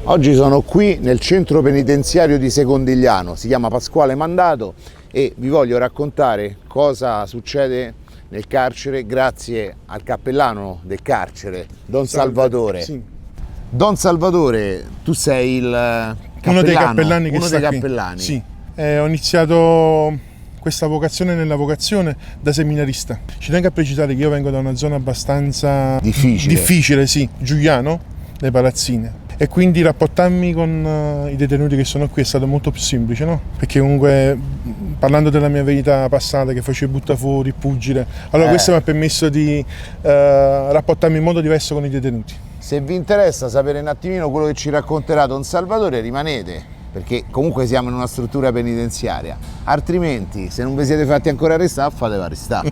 Oggi sono qui nel centro penitenziario di Secondigliano, si chiama Pasquale Mandato e vi voglio raccontare cosa succede nel carcere grazie al cappellano del carcere, Don Salvatore. Sì. Don Salvatore, tu sei il cappellano, Uno dei cappellani che uno sta dei qui. cappellani. Sì. Ho iniziato questa vocazione nella vocazione da seminarista. Ci tengo a precisare che io vengo da una zona abbastanza difficile, sì, Giuliano, le Palazzine. E quindi rapportarmi con i detenuti che sono qui è stato molto più semplice, no? Perché comunque, parlando della mia vita passata, che facevo buttafuori, pugile, allora questo mi ha permesso di rapportarmi in modo diverso con i detenuti. Se vi interessa sapere un attimino quello che ci racconterà Don Salvatore, rimanete, perché comunque siamo in una struttura penitenziaria, altrimenti se non vi siete fatti ancora arrestare, fatevi arrestare.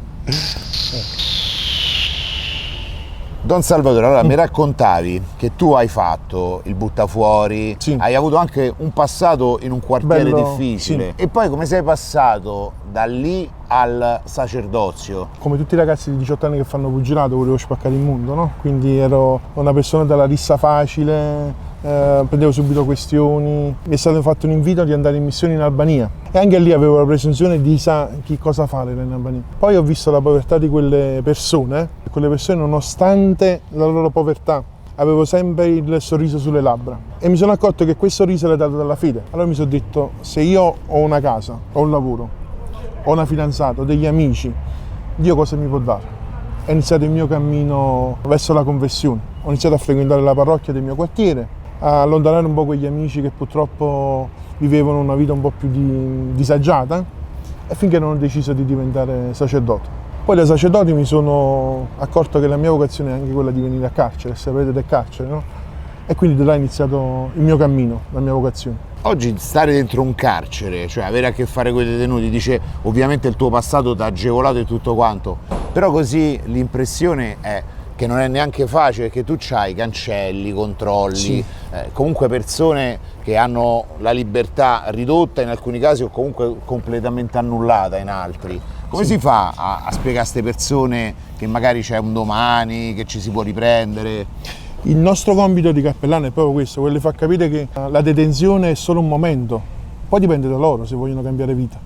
Don Salvatore, allora mi raccontavi che tu hai fatto il buttafuori, sì. Hai avuto anche un passato in un quartiere difficile, sì. E poi come sei passato da lì al sacerdozio? Come tutti i ragazzi di 18 anni che fanno pugilato volevo spaccare il mondo, no? Quindi ero una persona dalla rissa facile, prendevo subito questioni. Mi è stato fatto un invito di andare in missione in Albania e anche lì avevo la presunzione di che cosa fare in Albania. Poi ho visto la povertà di quelle persone nonostante la loro povertà avevo sempre il sorriso sulle labbra e mi sono accorto che questo sorriso era dato dalla fede. Allora mi sono detto, se io ho una casa, ho un lavoro, ho una fidanzata, ho degli amici, Dio cosa mi può dare? È iniziato il mio cammino verso la conversione. Ho iniziato a frequentare la parrocchia del mio quartiere, a allontanare un po' quegli amici che purtroppo vivevano una vita un po' più disagiata e finché non ho deciso di diventare sacerdote. Poi da sacerdote mi sono accorto che la mia vocazione è anche quella di venire a carcere, sapete del carcere, no? E quindi da là è iniziato il mio cammino, la mia vocazione. Oggi stare dentro un carcere, cioè avere a che fare con i detenuti, dice ovviamente il tuo passato ti ha agevolato e tutto quanto, però così l'impressione è che non è neanche facile, perché tu c'hai cancelli, controlli, sì. Comunque persone che hanno la libertà ridotta in alcuni casi o comunque completamente annullata in altri. Come si fa a spiegare a queste persone che magari c'è un domani, che ci si può riprendere? Il nostro compito di cappellano è proprio questo, quello di far capire che la detenzione è solo un momento, poi dipende da loro se vogliono cambiare vita.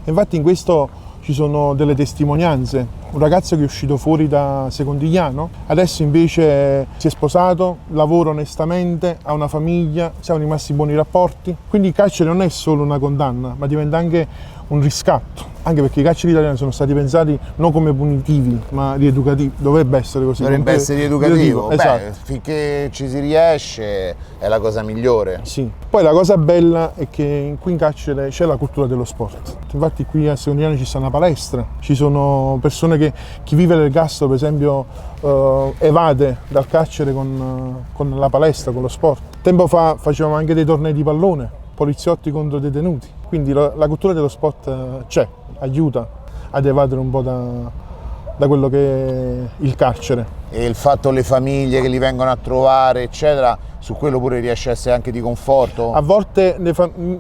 Infatti in questo ci sono delle testimonianze, un ragazzo che è uscito fuori da Secondigliano, adesso invece si è sposato, lavora onestamente, ha una famiglia, siamo rimasti buoni rapporti, quindi il carcere non è solo una condanna, ma diventa anche un riscatto, anche perché i carceri italiani sono stati pensati non come punitivi, ma rieducativi, dovrebbe essere così. Dovrebbe essere rieducativo, esatto. Finché ci si riesce è la cosa migliore. Sì, poi la cosa bella è che qui in carcere c'è la cultura dello sport, infatti qui a Secondigliano ci sta una palestra, ci sono persone che chi vive l'ergastolo per esempio evade dal carcere con la palestra, con lo sport. Tempo fa facevamo anche dei tornei di pallone, poliziotti contro detenuti, quindi la cultura dello sport c'è, aiuta ad evadere un po' da quello che è il carcere. E il fatto le famiglie che li vengono a trovare, eccetera, su quello pure riesce a essere anche di conforto? A volte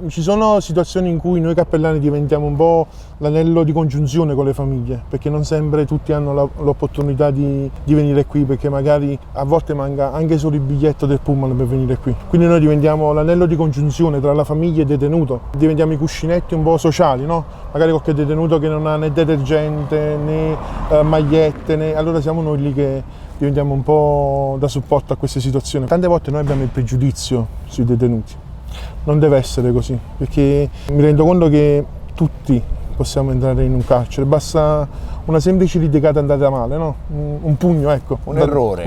ci sono situazioni in cui noi cappellani diventiamo un po' l'anello di congiunzione con le famiglie, perché non sempre tutti hanno l'opportunità di venire qui, perché magari a volte manca anche solo il biglietto del pullman per venire qui. Quindi noi diventiamo l'anello di congiunzione tra la famiglia e il detenuto, diventiamo i cuscinetti un po' sociali, no? Magari qualche detenuto che non ha né detergente né magliette, allora siamo noi lì che diventiamo un po' da supporto a queste situazioni. Tante volte noi abbiamo il pregiudizio sui detenuti, non deve essere così, perché mi rendo conto che tutti possiamo entrare in un carcere, basta una semplice litigata andata male, no? Un pugno, ecco, un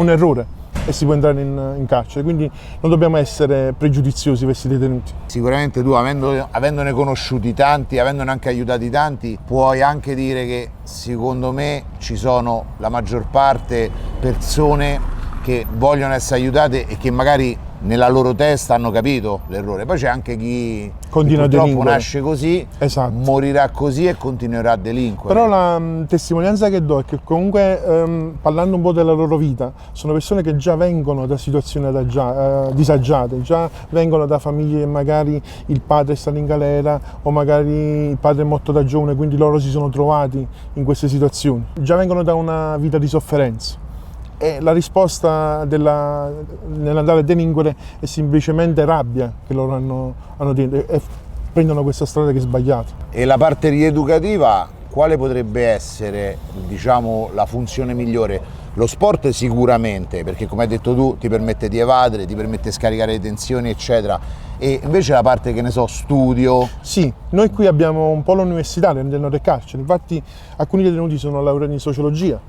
errore e si può entrare in carcere, quindi non dobbiamo essere pregiudiziosi verso i detenuti. Sicuramente tu, avendone conosciuti tanti, avendone anche aiutati tanti, puoi anche dire che secondo me ci sono la maggior parte persone che vogliono essere aiutate e che magari nella loro testa hanno capito l'errore. Poi c'è anche chi continua purtroppo a delinquere. Nasce così, esatto. Morirà così e continuerà a delinquere. Però la testimonianza che do è che comunque, parlando un po' della loro vita, sono persone che già vengono da situazioni disagiate, già vengono da famiglie che magari il padre è stato in galera o magari il padre è morto da giovane, quindi loro si sono trovati in queste situazioni. Già vengono da una vita di sofferenza. E la risposta nell'andare a delinquere è semplicemente rabbia che loro hanno dentro e prendono questa strada che è sbagliata. E la parte rieducativa, quale potrebbe essere, diciamo, la funzione migliore? Lo sport sicuramente, perché come hai detto tu ti permette di evadere, ti permette di scaricare le tensioni eccetera, e invece la parte, che ne so, studio? Sì, noi qui abbiamo un polo universitario all'interno del carcere, infatti alcuni detenuti sono laureati in sociologia,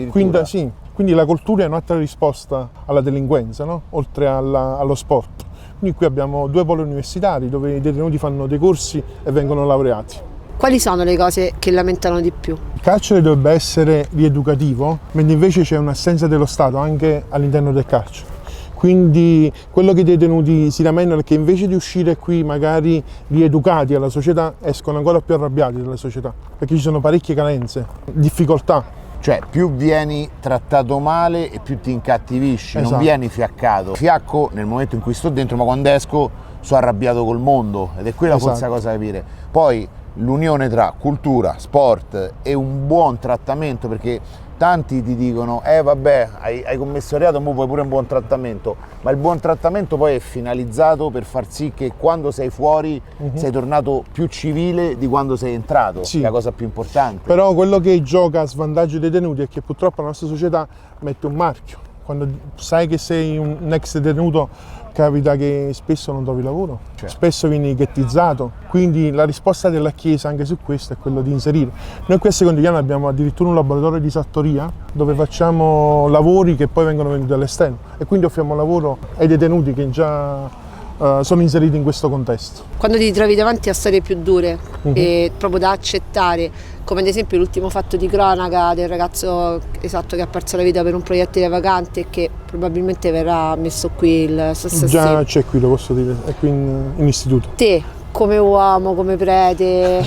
quindi la cultura è un'altra risposta alla delinquenza, no? Oltre allo sport. Quindi qui abbiamo 2 poli universitari dove i detenuti fanno dei corsi e vengono laureati. Quali sono le cose che lamentano di più? Il carcere dovrebbe essere rieducativo, mentre invece c'è un'assenza dello Stato anche all'interno del carcere. Quindi quello che i detenuti si lamentano è che invece di uscire qui magari rieducati alla società, escono ancora più arrabbiati dalla società, perché ci sono parecchie carenze, difficoltà. Cioè, più vieni trattato male e più ti incattivisci, Esatto. non vieni fiaccato. Fiacco nel momento in cui sto dentro, ma quando esco sono arrabbiato col mondo, ed è quella forse la cosa da capire. Poi l'unione tra cultura, sport e un buon trattamento, perché tanti ti dicono vabbè, hai commesso reato, ma puoi pure un buon trattamento, ma il buon trattamento poi è finalizzato per far sì che quando sei fuori sei tornato più civile di quando sei entrato, Sì. è la cosa più importante. Però quello che gioca a svantaggio dei detenuti è che purtroppo la nostra società mette un marchio. Quando sai che sei un ex detenuto, capita che spesso non trovi lavoro, spesso vieni ghettizzato, quindi la risposta della Chiesa anche su questo è quello di inserire. Noi qui a Secondigliano abbiamo addirittura un laboratorio di sartoria dove facciamo lavori che poi vengono venduti all'esterno e quindi offriamo lavoro ai detenuti che già sono inseriti in questo contesto. Quando ti trovi davanti a storie più dure e proprio da accettare, come ad esempio l'ultimo fatto di cronaca del ragazzo che ha perso la vita per un proiettile vagante e che probabilmente verrà messo qui il stesso Già c'è qui, lo posso dire, è qui in istituto. Te, come uomo, come prete,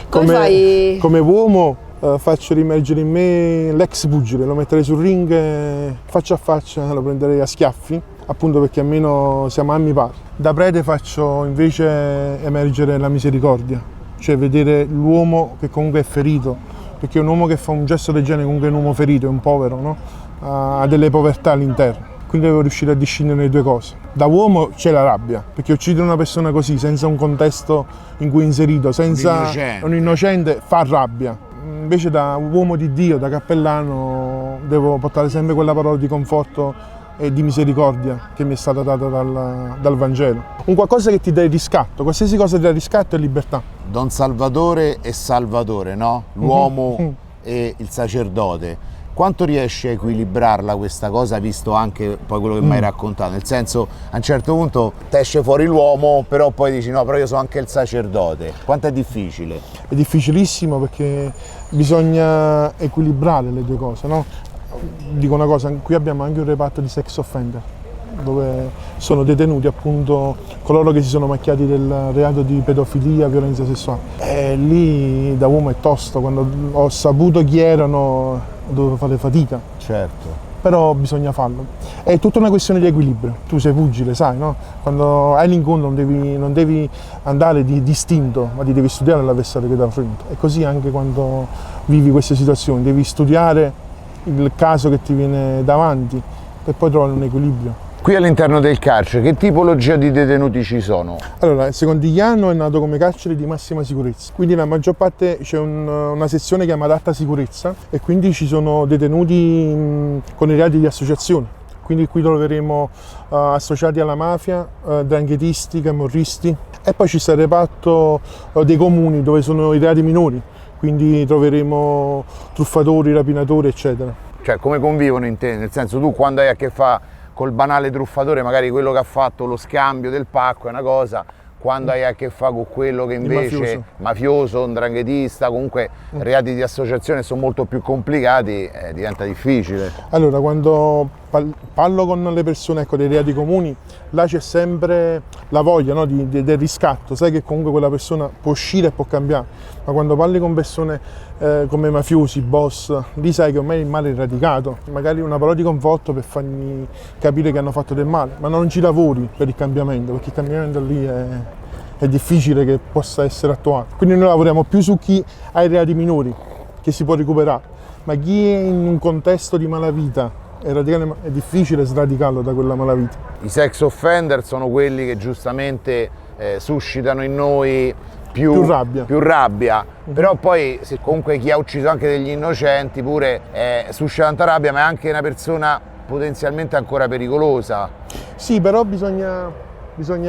come fai? Come uomo faccio rimergere in me l'ex pugile, lo metterei sul ring e faccia a faccia lo prenderei a schiaffi, appunto perché almeno siamo ammi pari. Da prete faccio invece emergere la misericordia, cioè vedere l'uomo che comunque è ferito, perché un uomo che fa un gesto del genere comunque è un uomo ferito, è un povero, no? Ha delle povertà all'interno, quindi devo riuscire a discindere le due cose. Da uomo c'è la rabbia, perché uccidere una persona così, senza un contesto in cui è inserito, senza un innocente, fa rabbia. Invece da uomo di Dio, da cappellano, devo portare sempre quella parola di conforto e di misericordia che mi è stata data dal Vangelo. Un qualcosa che ti dà il riscatto, qualsiasi cosa ti dà riscatto è libertà. Don Salvatore e Salvatore, no? L'uomo e il sacerdote. Quanto riesci a equilibrarla questa cosa, visto anche poi quello che mi hai raccontato? Nel senso, a un certo punto ti esce fuori l'uomo, però poi dici no, però io sono anche il sacerdote. Quanto è difficile? È difficilissimo perché bisogna equilibrare le due cose, no? Dico una cosa, qui abbiamo anche un reparto di sex offender, dove sono detenuti appunto coloro che si sono macchiati del reato di pedofilia, violenza sessuale. E lì da uomo è tosto, quando ho saputo chi erano dovevo fare fatica. Certo. Però bisogna farlo. È tutta una questione di equilibrio. Tu sei pugile, sai, no? Quando hai l'incontro non devi andare di distinto, ma ti devi studiare l'avversario che è da fronte. E così anche quando vivi queste situazioni, devi studiare il caso che ti viene davanti per poi trovare un equilibrio. Qui all'interno del carcere, che tipologia di detenuti ci sono? Allora, il Secondigliano è nato come carcere di massima sicurezza, quindi la maggior parte c'è una sezione chiamata alta sicurezza e quindi ci sono detenuti con i reati di associazione. Quindi qui troveremo associati alla mafia, dranghetisti, camorristi e poi ci sta il reparto dei comuni dove sono i reati minori, quindi troveremo truffatori, rapinatori, eccetera. Cioè, come convivono in te? Nel senso, tu quando hai a che fare col banale truffatore, magari quello che ha fatto lo scambio del pacco è una cosa, quando hai a che fare con quello che invece mafioso, un dranghetista, comunque reati di associazione sono molto più complicati, diventa difficile. Allora, quando parlo con le persone, ecco, dei reati comuni, là c'è sempre la voglia, no, del riscatto, sai che comunque quella persona può uscire e può cambiare, ma quando parli con persone come mafiosi, boss, lì sai che ormai il male è radicato, magari una parola di conforto per fargli capire che hanno fatto del male, ma non ci lavori per il cambiamento, perché il cambiamento lì è difficile che possa essere attuato. Quindi noi lavoriamo più su chi ha i reati minori, che si può recuperare, ma chi è in un contesto di malavita è difficile sradicarlo da quella malavita. I sex offender sono quelli che giustamente suscitano in noi più rabbia. Però poi se comunque chi ha ucciso anche degli innocenti pure suscita tanta rabbia, ma è anche una persona potenzialmente ancora pericolosa. Sì, però bisogna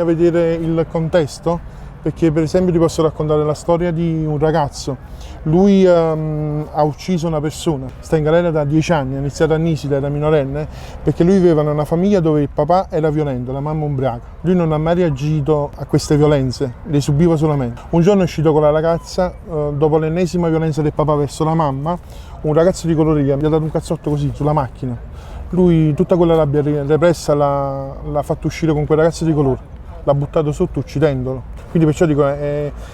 vedere il contesto, perché per esempio ti posso raccontare la storia di un ragazzo. Lui ha ucciso una persona, sta in galera da 10 anni, ha iniziato a Nisida, era minorenne, perché lui viveva in una famiglia dove il papà era violento, la mamma ubriaca. Lui non ha mai reagito a queste violenze, le subiva solamente. Un giorno è uscito con la ragazza, dopo l'ennesima violenza del papà verso la mamma, un ragazzo di colore gli ha dato un cazzotto così, sulla macchina. Lui tutta quella rabbia repressa l'ha fatto uscire con quel ragazzo di colore, l'ha buttato sotto uccidendolo. Quindi perciò dico,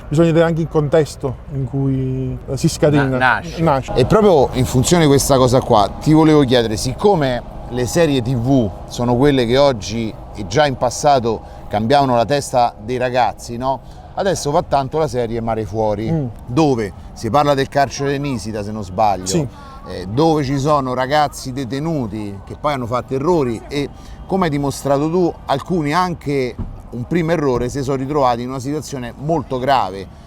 bisogna vedere anche il contesto in cui si scatena. Nasce. E proprio in funzione di questa cosa qua, ti volevo chiedere, siccome le serie TV sono quelle che oggi e già in passato cambiavano la testa dei ragazzi, no? Adesso va tanto la serie Mare Fuori, dove si parla del carcere di Nisida, se non sbaglio, sì. Dove ci sono ragazzi detenuti che poi hanno fatto errori e, come hai dimostrato tu, alcuni anche un primo errore si sono ritrovati in una situazione molto grave.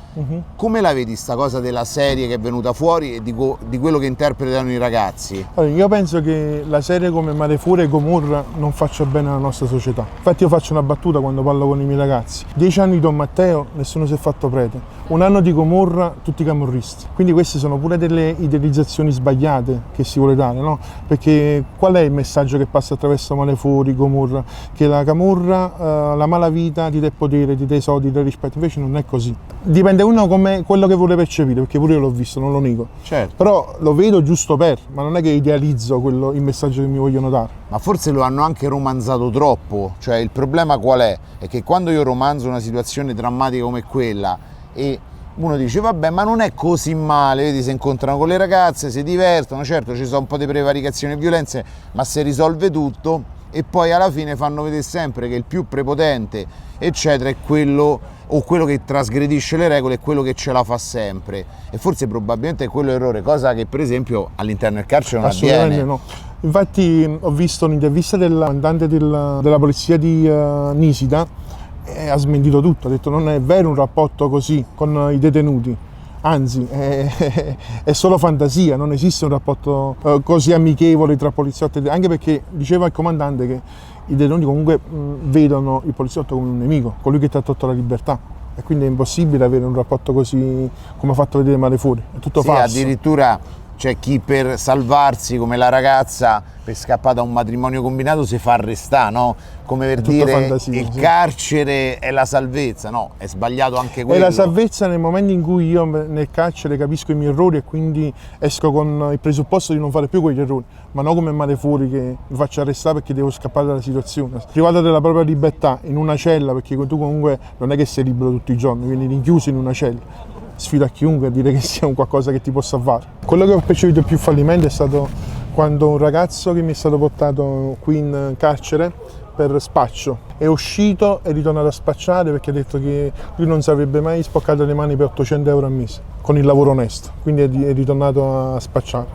Come la vedi sta cosa della serie che è venuta fuori e di quello che interpretano i ragazzi? Allora, io penso che la serie come Mare Fuori e Gomorra non faccia bene alla nostra società. Infatti io faccio una battuta quando parlo con i miei ragazzi. 10 anni di Don Matteo, nessuno si è fatto prete. 1 anno di Gomorra, tutti camorristi. Quindi queste sono pure delle idealizzazioni sbagliate che si vuole dare, no? Perché qual è il messaggio che passa attraverso Mare Fuori, Gomorra? Che la camorra, la malavita ti dà potere, ti dà soldi, ti dà rispetto. Invece non è così. Dipende uno come quello che vuole percepire, perché pure io l'ho visto, non lo nego. Certo. Però lo vedo giusto ma non è che idealizzo il messaggio che mi vogliono dare. Ma forse lo hanno anche romanzato troppo. Cioè il problema qual è? È che quando io romanzo una situazione drammatica come quella e uno dice vabbè, ma non è così male, vedi, si incontrano con le ragazze, si divertono, certo ci sono un po' di prevaricazioni e violenze, ma si risolve tutto, e poi alla fine fanno vedere sempre che il più prepotente eccetera è quello, o quello che trasgredisce le regole, è quello che ce la fa sempre, e forse probabilmente è quello l'errore, cosa che per esempio all'interno del carcere non avviene. No. Infatti ho visto un'intervista del comandante della polizia di Nisida, e ha smentito tutto, ha detto non è vero un rapporto così con i detenuti, anzi è solo fantasia, non esiste un rapporto così amichevole tra poliziotti e detenuti, anche perché diceva il comandante che i detenuti comunque vedono il poliziotto come un nemico, colui che ti ha tolto la libertà, e quindi è impossibile avere un rapporto così come ha fatto vedere Mare Fuori, è tutto falso. Addirittura c'è chi per salvarsi, come la ragazza, per scappare da un matrimonio combinato si fa arrestare, no? Come per dire fantasia, il sì. Carcere è la salvezza, no? È sbagliato anche quello. È la salvezza nel momento in cui io nel carcere capisco i miei errori e quindi esco con il presupposto di non fare più quegli errori, ma non come Mare Fuori che mi faccio arrestare perché devo scappare dalla situazione. Privato della propria libertà in una cella, perché tu comunque non è che sei libero tutti i giorni, quindi rinchiuso in una cella. Sfido a chiunque a dire che sia un qualcosa che ti può salvare. Quello che ho percepito più fallimento è stato quando un ragazzo che mi è stato portato qui in carcere per spaccio è uscito e è ritornato a spacciare perché ha detto che lui non si avrebbe mai spoccato le mani per 800 euro al mese con il lavoro onesto, quindi è ritornato a spacciare.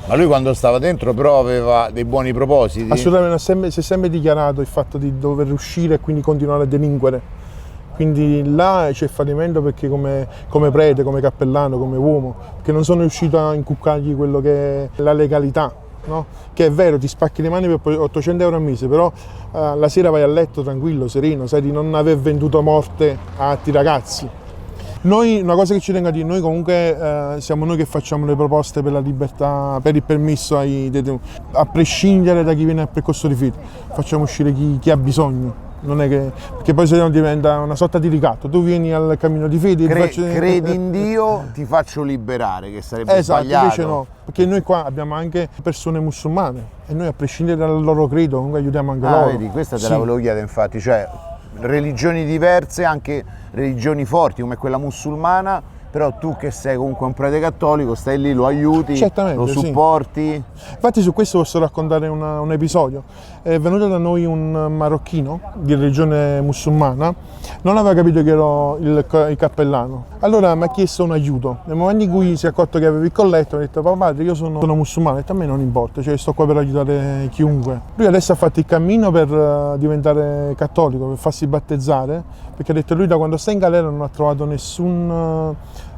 Ma lui quando stava dentro però aveva dei buoni propositi? Assolutamente, si è sempre dichiarato il fatto di dover uscire e quindi continuare a delinquere. Quindi là c'è fallimento perché come prete, come cappellano, come uomo, perché non sono riuscito a inculcargli quello che è la legalità, no? Che è vero, ti spacchi le mani per 800 euro al mese, però la sera vai a letto tranquillo, sereno, sai di non aver venduto morte a altri ragazzi. Noi, una cosa che ci tengo a dire, noi comunque siamo noi che facciamo le proposte per la libertà, per il permesso ai detenuti, a prescindere da chi viene al percorso di fede, facciamo uscire chi ha bisogno. Non è che, perché poi se no diventa una sorta di ricatto, tu vieni al cammino di fede credi in Dio, ti faccio liberare, che sarebbe sbagliato. Invece no, perché noi qua abbiamo anche persone musulmane e noi a prescindere dal loro credo comunque aiutiamo anche loro. Vedi, questa te la volevo chiedere infatti, cioè religioni diverse, anche religioni forti come quella musulmana, però tu che sei comunque un prete cattolico stai lì, lo aiuti, Certamente, lo sì. supporti. Infatti su questo posso raccontare un episodio. È venuto da noi un marocchino di religione musulmana, non aveva capito che ero il cappellano. Allora mi ha chiesto un aiuto. Nel momento in cui si è accorto che avevo il colletto, mi ha detto: papà, io sono musulmano. Ho detto: a me non importa, cioè sto qua per aiutare chiunque. Lui adesso ha fatto il cammino per diventare cattolico, per farsi battezzare, perché ha detto lui da quando sta in galera non ha trovato nessun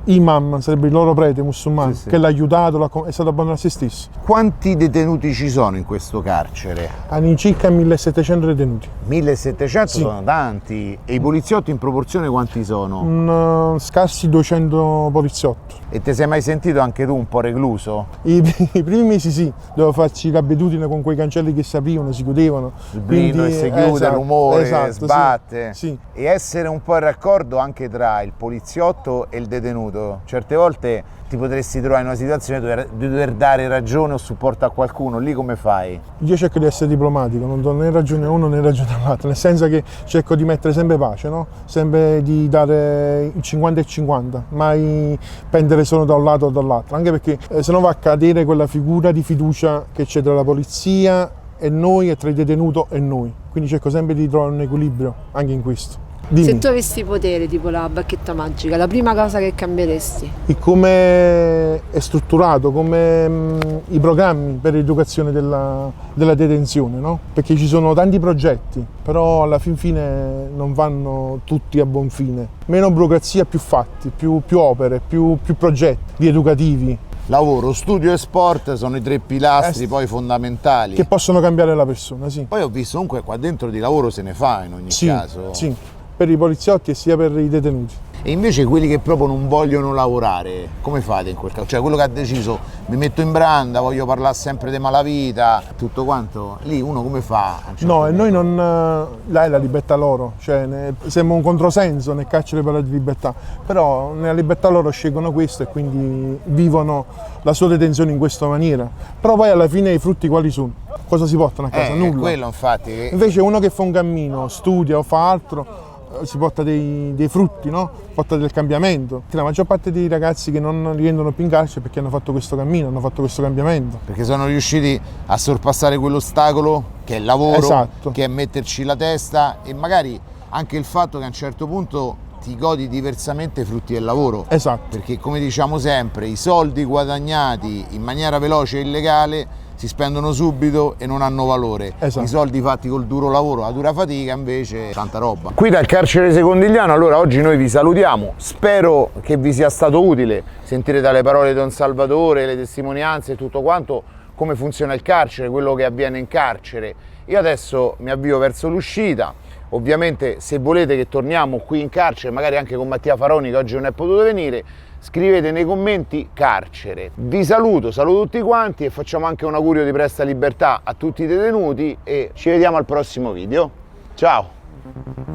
imam, sarebbe il loro prete musulmano, Sì, sì. che l'ha aiutato, è stato abbandonato a se stesso. Quanti detenuti ci sono in questo carcere? All'incirca 1700 detenuti. 1700 Sì. sono tanti. E i poliziotti in proporzione quanti sono? Scarsi 200 poliziotti. E ti sei mai sentito anche tu un po' recluso? I primi mesi sì, dovevo farci l'abitudine con quei cancelli che si aprivano, si chiudevano. Il blino che si chiude, il rumore, sbatte. Sì. E essere un po' in raccordo anche tra il poliziotto e il detenuto. Certe volte ti potresti trovare in una situazione di dover dare ragione o supporto a qualcuno, lì come fai? Io cerco di essere diplomatico, non do né ragione a uno né ragione all'altro, nel senso che cerco di mettere sempre pace, no? Sempre di dare il 50 e 50, mai pendere solo da un lato o dall'altro, anche perché se no va a cadere quella figura di fiducia che c'è tra la polizia e noi e tra il detenuto e noi, quindi cerco sempre di trovare un equilibrio anche in questo. Dimmi. Se tu avessi potere, tipo la bacchetta magica, la prima cosa che cambieresti? E come è strutturato, come i programmi per l'educazione della detenzione, no? Perché ci sono tanti progetti, però alla fine non vanno tutti a buon fine. Meno burocrazia, più fatti, più opere, più progetti educativi. Lavoro, studio e sport sono i tre pilastri poi fondamentali. Che possono cambiare la persona, sì. Poi ho visto comunque qua dentro di lavoro se ne fa in ogni caso. Sì, per i poliziotti e sia per i detenuti. E invece quelli che proprio non vogliono lavorare, come fate in quel caso? Cioè quello che ha deciso mi metto in branda, voglio parlare sempre di malavita, tutto quanto, lì uno come fa? No, e noi non... là è la libertà loro, cioè sembra un controsenso nel carcere parlare di libertà, però nella libertà loro scelgono questo e quindi vivono la sua detenzione in questa maniera. Però poi alla fine i frutti quali sono? Cosa si portano a casa? Nulla. Quello infatti. Invece uno che fa un cammino, studia o fa altro, si porta dei frutti, no? Porta del cambiamento. La maggior parte dei ragazzi che non rientrano più in carcere perché hanno fatto questo cammino, hanno fatto questo cambiamento. Perché sono riusciti a sorpassare quell'ostacolo che è il lavoro, Esatto. che è metterci la testa e magari anche il fatto che a un certo punto ti godi diversamente i frutti del lavoro. Esatto. Perché come diciamo sempre, i soldi guadagnati in maniera veloce e illegale si spendono subito e non hanno valore. Esatto. I soldi fatti col duro lavoro, la dura fatica invece tanta roba. Qui dal carcere Secondigliano, allora oggi noi vi salutiamo, spero che vi sia stato utile sentire dalle parole di Don Salvatore, le testimonianze e tutto quanto come funziona il carcere, quello che avviene in carcere. Io adesso mi avvio verso l'uscita. Ovviamente se volete che torniamo qui in carcere, magari anche con Mattia Faroni che oggi non è potuto venire, scrivete nei commenti carcere. Vi saluto tutti quanti e facciamo anche un augurio di presta libertà a tutti i detenuti e ci vediamo al prossimo video. Ciao!